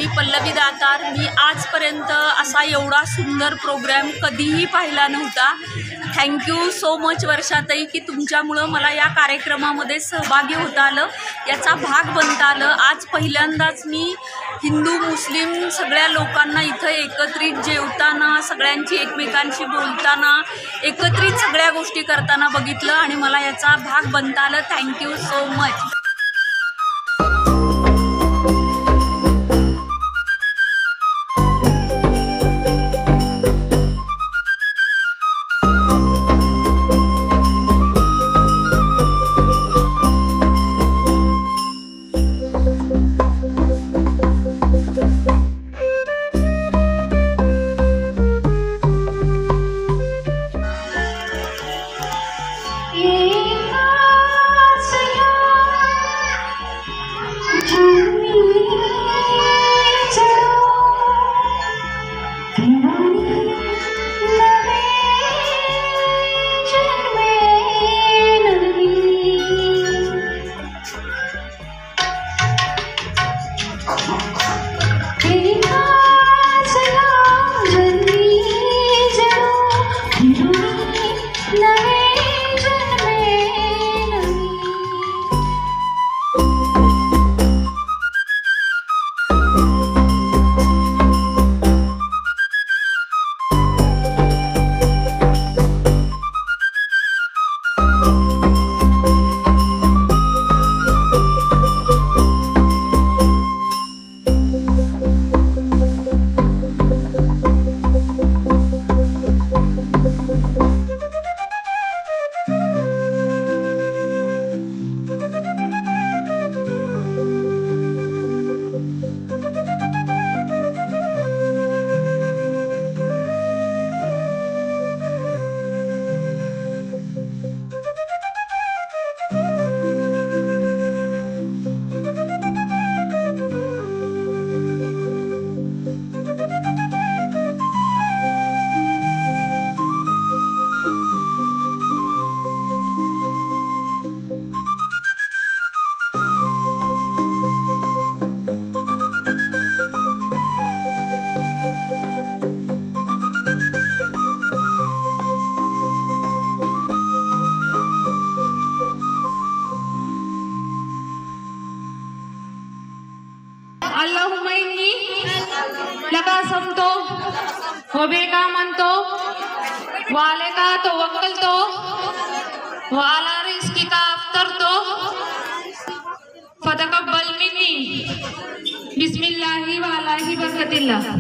मी पल्लवी दातार. मी आजपर्यंत असा एवढा सुंदर प्रोग्रॅम कधीही पाहिला नव्हता. थँक्यू सो मच वर्षाताई की तुमच्यामुळं मला या कार्यक्रमामध्ये सहभागी होता आलं, याचा भाग बनता आलं. आज पहिल्यांदाच मी हिंदू मुस्लिम सगळ्या लोकांना इथं एकत्रित जेवताना, सगळ्यांची एकमेकांशी बोलताना, एकत्रित सगळ्या गोष्टी करताना बघितलं आणि मला याचा भाग बनता आलं. Thank you so much. अल्लाहुम्मा इन्नी लका समतो वबे का मनतो वाले का तो वक्कल तो वाला रिस्की का अफ्तर तो फतकब्बल मिन्नी बिस्मिल्लाहि वालाहि बरकतिल्लाह.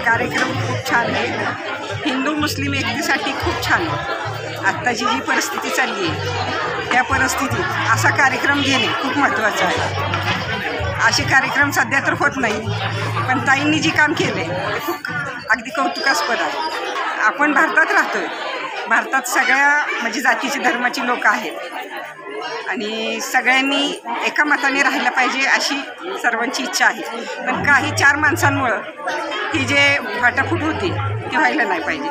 कार्यक्रम खूप छान आहे. हिंदू मुस्लिम एकतेसाठी खूप छान आहे. आत्ताची जी परिस्थिती चालली आहे त्या परिस्थितीत असा कार्यक्रम घेणे खूप महत्त्वाचं आहे. असे कार्यक्रम सध्या तर होत नाही, पण ताईंनी जी काम केले ते खूप अगदी कौतुकास्पद आहे. आपण भारतात राहतो आहे. भारतात सगळ्या म्हणजे जातीची धर्माची लोक आहेत आणि सगळ्यांनी एका मताने राहायला पाहिजे अशी सर्वांची इच्छा आहे. पण काही 4 माणसांमुळं ही जे फाटाफूट होती ती व्हायला नाही पाहिजे.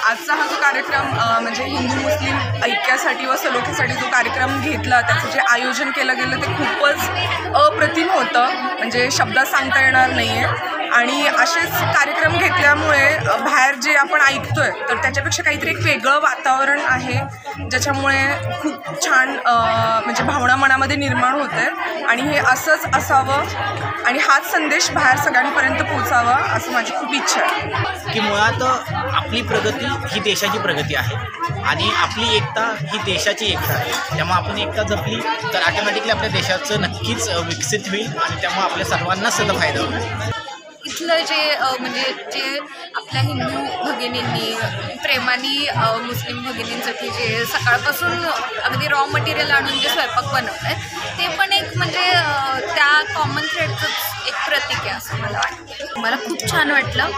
आजचा हा जो कार्यक्रम म्हणजे हिंदू मुस्लिम ऐक्यासाठी व सलोख्यासाठी जो कार्यक्रम घेतला, त्याचं जे आयोजन केलं गेलं ते खूपच अप्रतिम होतं, म्हणजे शब्दात सांगता येणार नाही आहे. आणि असेच कार्यक्रम घेतल्यामुळे बाहेर जे आपण ऐकतोय तर त्याच्यापेक्षा काहीतरी एक वेगळं वातावरण आहे, ज्याच्यामुळे खूप छान म्हणजे भावना मनामध्ये निर्माण होते. आणि हे असंच असावं आणि हाच संदेश बाहेर सगळ्यांपर्यंत पोहोचावा असं माझी खूप इच्छा आहे. की मुळात आपली प्रगती ही देशाची प्रगती आहे आणि आपली एकता ही देशाची एकता आहे. त्यामुळे आपण एकता जपली तर ऑटोमॅटिकली आपल्या देशाचं नक्कीच विकसित होईल आणि त्यामुळे आपल्या सर्वांनाच त्याचा फायदा होईल. इथलं जे म्हणजे जे आपल्या हिंदू भगिनींनी प्रेमाने मुस्लिम भगिनींसाठी जे सकाळपासून अगदी रॉ मटेरियल आणून जे स्वयंपाक बनवत आहेत ते पण एक म्हणजे त्या कॉमन थ्रेडचंच एक प्रतीक आहे असं मला वाटतं. मला खूप छान वाटलं,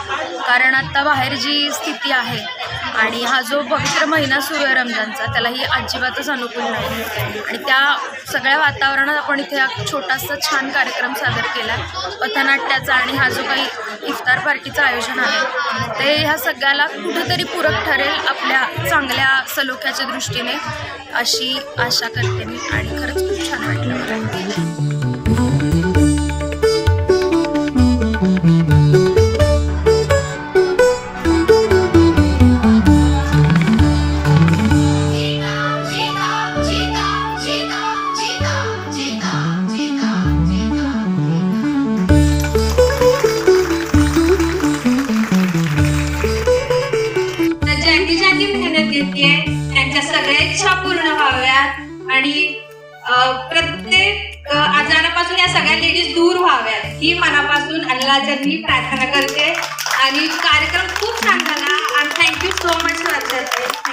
कारण आत्ता बाहेर जी स्थिती आहे आणि हा जो पवित्र महिना सुरू आहे रमजानचा त्यालाही अजिबातच अनुकूल नाही आणि त्या सगळ्या वातावरणात आपण इथे हा छोटासा छान कार्यक्रम सादर केला पथनाट्याचा आणि हा जो काही इफ्तार पार्टीचं आयोजन आहे ते ह्या सगळ्याला कुठेतरी पूरक ठरेल आपल्या चांगल्या सलोख्याच्या दृष्टीने अशी आशा करते मी आणि खरंच खूप छान वाटलं मला. ज्यांनी मेहनत घेतली त्यांच्या सगळ्या इच्छा पूर्ण व्हाव्यात आणि प्रत्येक आजारापासून या सगळ्या लेडीज दूर व्हाव्यात ही मनापासून अल्लाहजनी प्रार्थना करते आणि कार्यक्रम खूप छान झाला आणि थँक्यू सो मच वर्षाताई.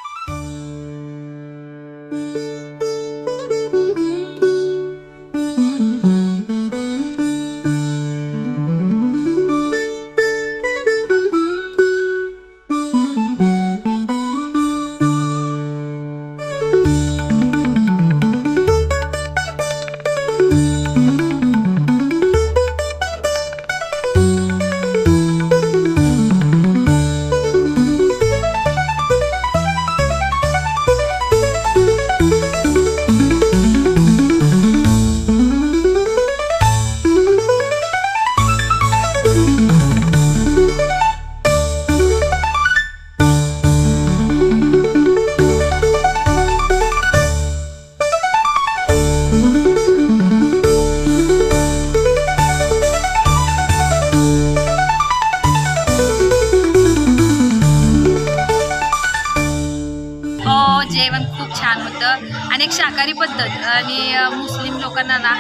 जेवण खूप छान होतं आणि एक शाकाहारी पद्धत आणि मुस्लिम लोकांना ना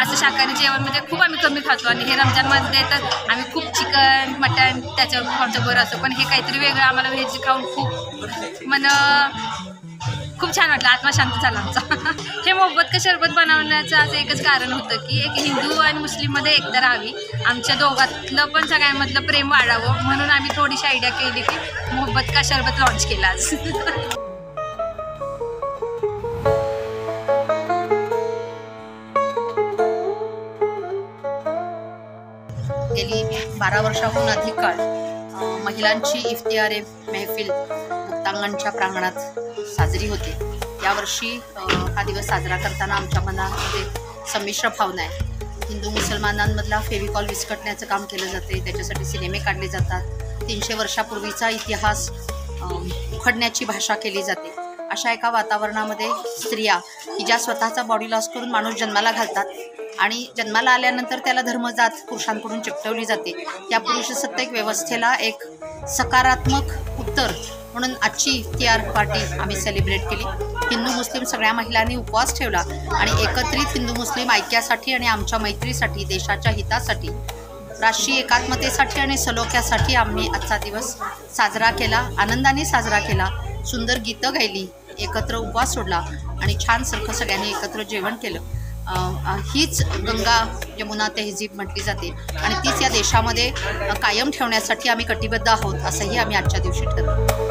असं शाकाहारी जेवण म्हणजे खूप आम्ही कमी खातो आणि हे रमजानमध्ये तर आम्ही खूप चिकन मटण त्याच्यावर खूप आमचं बरं असतं पण हे काहीतरी वेगळं आम्हाला व्हेज खाऊन खूप छान वाटलं आत्मा शांत झाला आमचा. हे मोहब्बत का शरबत बनवण्याचं असं एकच कारण होतं की एक हिंदू आणि मुस्लिममध्ये एकता राहावी आमच्या दोघातलं पण सगळ्यांमधलं प्रेम वाढावं म्हणून आम्ही थोडीशी आयडिया केली की मोहब्बत का शरबत लॉन्च केला आज. गेली 12 वर्षाहून अधिक काळ महिलांची इफ्तियारे महफिल मुक्तांगणच्या प्रांगणात साजरी होते. यावर्षी हा दिवस साजरा करताना आमच्या मनामध्ये संमिश्र भावना आहे. हिंदू मुसलमानांमधला फेविकॉल विस्कटण्याचं काम केलं जाते त्याच्यासाठी सिनेमे काढले जातात. 300 वर्षापूर्वीचा इतिहास उखडण्याची भाषा केली जाते. अशा एका वातावरणामध्ये स्त्रिया की ज्या स्वतःचा बॉडी लॉस करून माणूस जन्माला घालतात आणि जन्माला आल्यानंतर त्याला धर्मजात पुरुषांकडून चिकटवली जाते त्या पुरुषसत्ताक व्यवस्थेला एक सकारात्मक उत्तर म्हणून आजची इफ्तियार पार्टी आम्ही सेलिब्रेट केली. हिंदू मुस्लिम सगळ्या महिलांनी उपवास ठेवला आणि एकत्रित हिंदू मुस्लिम ऐक्यासाठी आणि आमच्या मैत्रीसाठी देशाच्या हितासाठी राष्ट्रीय एकात्मतेसाठी आणि सलोख्यासाठी आम्ही आजचा दिवस साजरा केला. आनंदाने साजरा केला. सुंदर गीतं गायली एकत्र उपवास सोडला आणि छान सारखं सगळ्यांनी एकत्र जेवण केलं. हीच गंगा यमुना तहजीब म्हटली जाते आणि तीच या देशामध्ये कायम ठेवण्यासाठी आम्ही कटिबद्ध आहोत असंही आम्ही आजच्या दिवशी ठरवलं.